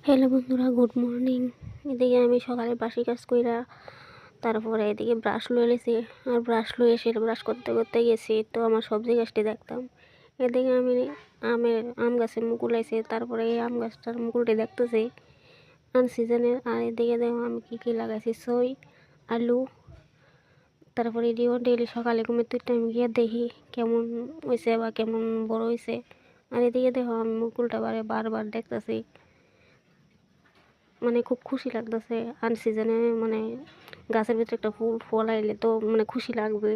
Hello বন্ধুরা, good morning. এদিকে আমি সকালে বাসি কাজ কইরা তারপরে এদিকে ব্রাশ লয়ে এসেছি। আর ব্রাশ লয়ে এসে ব্রাশ করতে করতে গেছি, তো আমার সবজি গাছটি দেখতাম। এদিকে আমি আম গাছের মুকুল আইছে, তারপরে এই আম গাছটার মুকুলটি দেখতেছি আনসিজনের। আর এদিকে দেখো আমি কী লাগাইছি, সই, আলু। তারপরে এদিকেও ডেইলি সকালে ঘুমের তুইটা আমি গিয়ে দেখি কেমন হয়েছে বা কেমন বড় হয়েছে। আর এদিকে দেখো আমি মুকুলটা বারবার দেখতেছি, মানে খুব খুশি লাগতেছে। আনসিজনে মানে গাছের ভিতরে একটা ফুল ফল আইলে তো মানে খুশি লাগবে।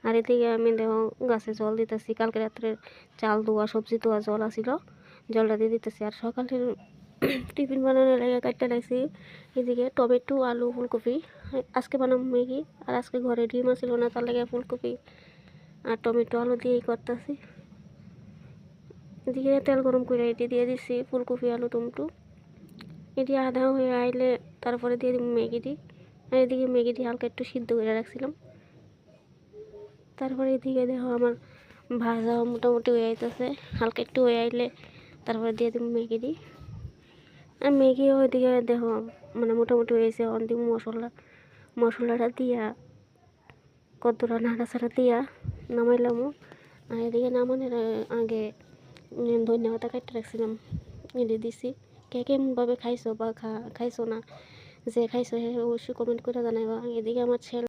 আর এদিকে আমি দেখো গাছে জল দিতেছি, কালকে রাত্রে চাল ধোয়া সবজি ধোয়া জল আসিল, জলটা দিয়ে দিতেছি। আর সকালের টিফিন বানানোর লাগে কাটতে লাগছি এদিকে টমেটো, আলু, ফুলকপি। আজকে বানাবো ম্যাগি, আর আজকে ঘরে ডিম আসিল না, তার লাগে ফুলকপি আর টমেটো আলু দিয়েই করতেছি। এদিকে তেল গরম করে এটি দিয়ে দিচ্ছি ফুলকপি, আলু, টমেটো। এটি আধা হয়ে আইলে তারপরে দিয়ে দিব ম্যাগিটি। আর এদিকে ম্যাগিটি হালকা একটু সিদ্ধ করে রাখছিলাম। তারপরে এদিকে দেখো আমার ভাজা মোটামুটি হয়ে আইতেছে, হালকা একটু হয়ে আইলে তারপরে দিয়ে দিব ম্যাগিটি। আর ম্যাগিও ওইদিকে দেখো মানে মোটামুটি হয়েছে। অন দিব মশলাটা দিয়া কতটা নাড়াচাড়া দিয়া নামাইলাম। আর এদিকে নামানোর আগে ধনিয়া পাতা কাটতে রাখছিলাম, এনে দিছি। কে কেমনভাবে খাইছো বা খাইছো না, যে খাইছো অবশ্যই কমেন্ট করে জানাইবা। এদিকে আমার ছেলে